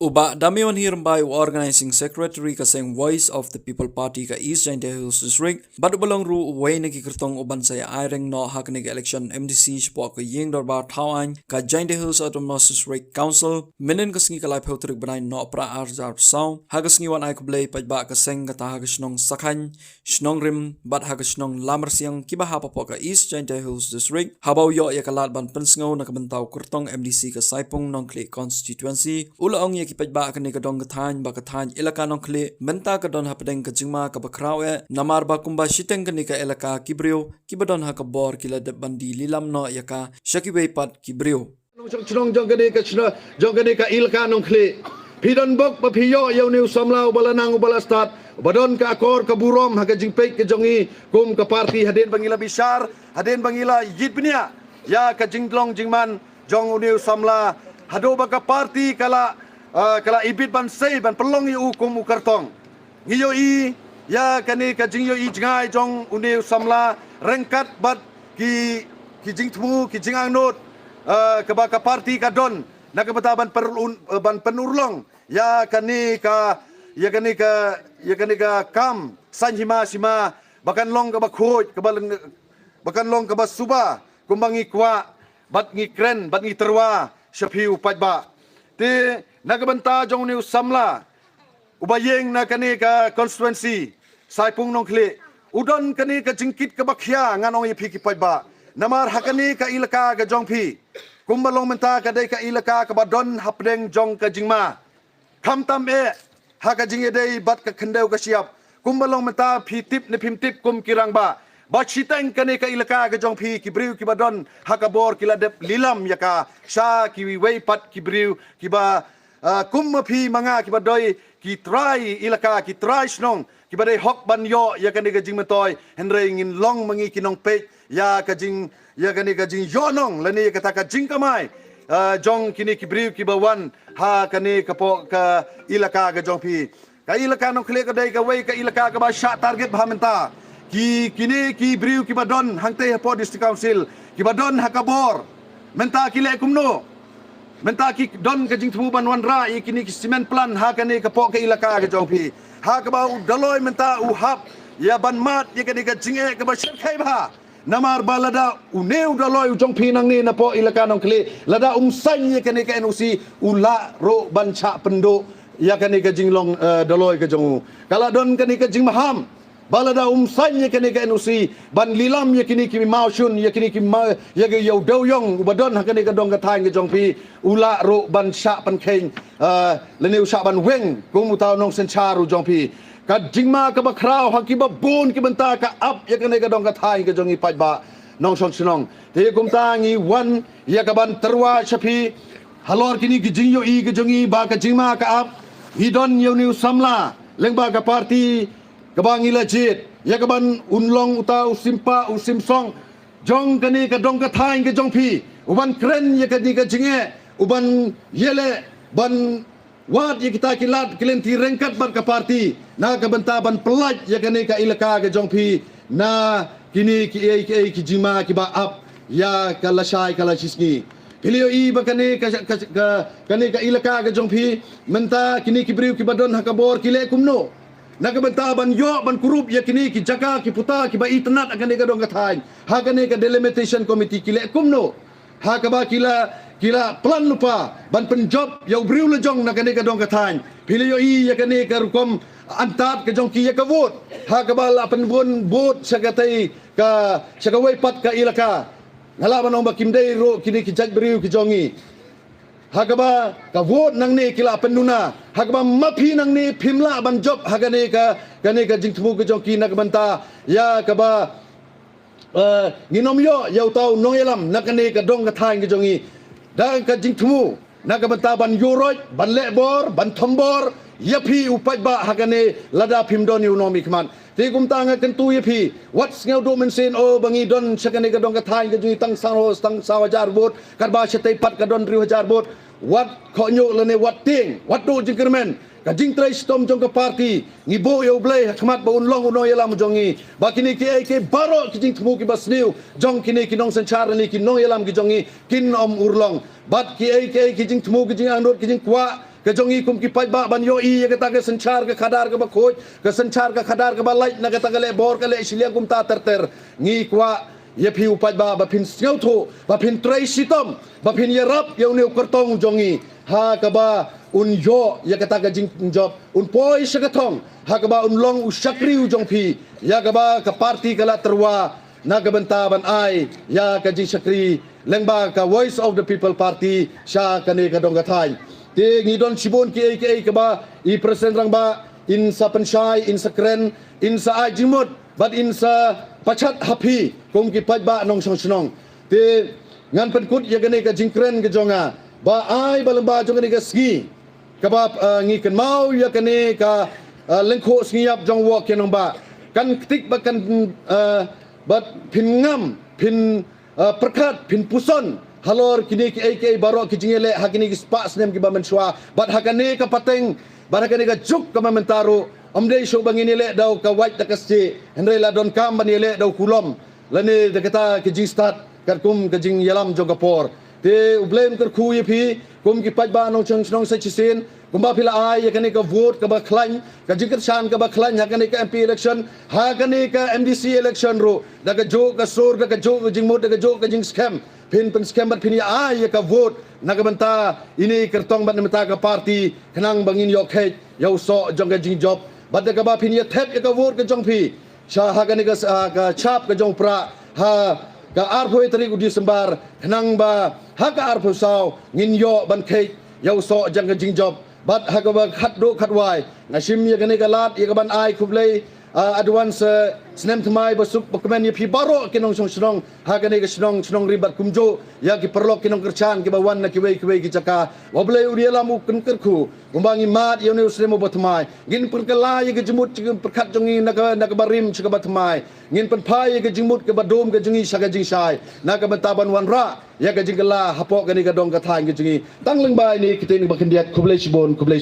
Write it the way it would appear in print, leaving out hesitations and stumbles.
Uba Damion Hirmbai Organizing Secretary kaseng Voice of the People Party ka East Jainte Hills District badu balong ru way nagkikertong uban saya airing no haknig election MDC sipo ka ying dorba thawan ka Jainte Hills Autonomous District Council menen kasngi ka live hotrik banay no pra arjar sound hagasngi wan ay kublay pajba kaseng kata hagasnong sakhan snong rim bat hagasnong lamar siang kibaha po ka East Jainte Hills District habaw yo ya kalat ban pensngaw nakabentaw kurtong MDC ka saipong nong kli constituency ulaong kipajba kani kadong kathan ba kathan elaka nong khle menta kadon hapdeng kajingma ka bakrawe namar ba kumba shiteng kani ka elaka kibrio kibadon ha ka bor kila de bandi lilam no yaka shakiwe pat kibrio chong jong kani ka ilka nong khle pidon bok pa phiyo yo new samlau balanang ubala start badon ka akor ka burom ha ka jingpek ka jongi kum ka party haden bangila bisar haden bangila yitpnia ya ka jinglong jingman jong new samla hado ba ka party kala ibit ban sei ban pelong yu kum ukartong ngiyo i ya kani ka jingyo i jingai jong uneu samla rengkat bat ki jingtmu ki jingang not ka ba ka party ka don nakabata ban penurlong ya kani ka kam sanhima sima bakan long ka bakhoj ka bakan long ka basuba kumbangi kwa bat ngi kren bat ngi terwa shapiu pajba ti nakabanta jong new samla ubayeng na kani ka constituency saipung nong khle udon kani ka jingkit ka bakhya nganong ipi ki pajba namar hakani ka ilaka ka jong phi kumbalong menta ka dai ka ilaka ka badon hapdeng jong ka jingma khamtam e haka jinge dai bat ka khendeu ka siap kumbalong menta phi tip ne phim tip kum kirang ba chiteng kani ka ilaka ka jong phi ki briu ki badon hakabor kila dep lilam yaka sha ki wei pat ki briu ki ba kum phi manga ki badoi ki try ilaka ki try snong ki badai hok ban yo ya kani ka jing matoy henre ngin long mangi ki nong pe ya ka jing yo nong lani kata ka jing kamai jong kini ki briu ki bawan ha kani ka po ka ilaka ka jong phi ka ilaka nong khle ka dai ka wei ka ilaka ka ba sha target bhamenta ki kini ki briu ki badon hangte po district council ki badon hakabor menta ki le kumno menta ki don ka jing thu ban wan ra i kini ki cement plan ha kani ka po ka ilaka ka jong phi ha ka ba daloi menta u hap ya ban mat ya kani ka jinge ka ba shkai ba namar balada uneu daloi jong phi nang ni na po ilaka nong kle lada san ya kani ka NOC ula ro ban cha pendo ya kani ka jinglong daloi ka jong kala don kani ka jing maham balada sanya kini ka NOC ban lilam ya kini ki mausun ya kini ki ya ge yo do yong ubadon ha kini ka dong ka thang ke jong pi ula ro ban sha pan khen leneu sha ban weng kum utaw nong sen charu jong pi ka jingma ka ba khrau ha ki ba bun ki banta ka up ya kini ka dong ka thang ke jong i paj ba nong song sinong te kum ta ngi wan ya ka ban terwa chapi halor kini ki jingyo i ke jong i ba ka jingma ka up hidon yo new samla lengba ka party kabang ilajit ya kaban unlong utau simpa usimsong jong kani ka dong ka thain ka jong phi uban kren ya kani ka jinge uban yele ban wat ya kita kilat kilenti rengkat ban ka party na ka banta ban pelaj ya kani ka ilaka ka jong phi na kini ki jima ki ba up ya kalasai kalasisni pilio i ba kani kani ka ilaka ka jong phi menta kini ki briu ki badon hakabor kile kumno nakabenta ban yo ban kurup ya kini ki jaka ki puta ki ba itnat akan ka dong kathain ha kani ka delimitation committee kile kumno ha ka ba kila plan lupa ban penjob ya briu le jong nakani ka dong kathain pilio i ya kani ka rukom antat ka jong ki ya ka vote ha ka ba la pen bon vote sagatai ka sagawai pat ka ilaka ngala banong ba kimdei ro kini ki jag briu ki jongi hagaba ka vote nang ni kila penuna hagaba mapi nang ni pimla ban job hagane ka kani ka jingtmu ka jongki nak banta ya ka ba nginom yo yau tau noyelam nakane ka dong ka thain ka jongi dan ka jingtmu nak banta ban yoroj ban lebor ban thombor yapi upaj ba hagane lada pimdon unomi kman ti kum tanga kan tu yapi what's ngau do men sen o bangi don sakane ka dong ka thain ka jongi tang sawajar bot karba setai pat ka don 3000 bot wat konyo lene wat ting wat do jingkermen ka jing trai stom jong ka party ngibo yo blai khmat ba unlong uno yela mjongi ba kini ke baro ki jing thmu ki basniu jong kini ki nong sanchar ni ki nong yelam ki jongi kin om urlong bat ki jing thmu ki jing anot ki jing kwa ke jongi kum ki pai ba ban yo i ya kata ke sanchar ke khadar ke ba khoj ke sanchar ke khadar ke ba light na kata ke le bor ke le siliang kum ta ter ngi kwa ye phi upai ba phin sneu tho ba phin trai sitom ba phin ye rap yo neu kertong jongi ha ka ba un yo ya kata ke jing job un poi sagathong ha ka ba un long u sakri u jong phi ya ka ba ka party kala terwa na ka benta ban ai ya ka jing sakri lengba ka voice of the people party sha ka ne ka dong ka thai ti ngi don sibon ki ka ba I present rang ba in sa penshai in sa kren in sa ai jimut but in sa pachat happy kum ki paj ba nong song snong ti ngan pen kut ya gane ka jingkren ke jonga ba ai ba lamba jonga ni ka ski ka ba ngi kan mau ya kane ka lengkho sniap jong wo ke nong ba kan tik ba kan bat phin ngam phin perkat phin puson halor kini ki baro ki jingele hakini ki spa snem ki ba menswa bat hakane ka pateng bat hakane ka juk ka mentaro amdei so bangini le dau ka white takasci hendrai la don kam bani le dau kulom lani de kata ke jing start kat kum ke jing yalam jogapor te ublem kar khu ye phi kum ki paj ba nong chang snong sa chisin kum ba phila ai ya kane ka vote ka ba khlain ka jingkar shan ka ba khlain ha kane ka MP election ha kane ka MDC election ro da ka jo ka sor da ka jo ka jing mot da ka jo ka jing scam pin pen scam bat pin ya ai ya ka vote nagamenta ini kertong bat nemeta ka party khnang bangin yok he yau so jong ka jing job bat ka ba phin ya thep ya ka vote ka jong phi sha ha kane ka chap ka jong pra ha ka arphoi tarik udi sembar khnang ba ha ka arphoi saw ngin yo ban khe yau so jong ka jing job bat ha ka ba khat do khat wai ngashim ya kane ka lat ya ka ban ai khublei advance snem thmai basuk pokmen ye phi baro kinong song snong ha kane ka snong ribat kumjo ya ki perlok kinong kerchan ki bawan na ki wei ki chaka woble uriela mu kun kerku umbangi mat yo ne usremo batmai ngin perkala ye ke jemut perkhat jongi na ka barim chika batmai ngin pen phai ye ke jimut ke badom ke jongi saga jing sai na ka bataban wanra ya ka jingala hapok kane ka dong ka thang ke jongi tangleng bai ni kitin bakendiat kublei sibon kublei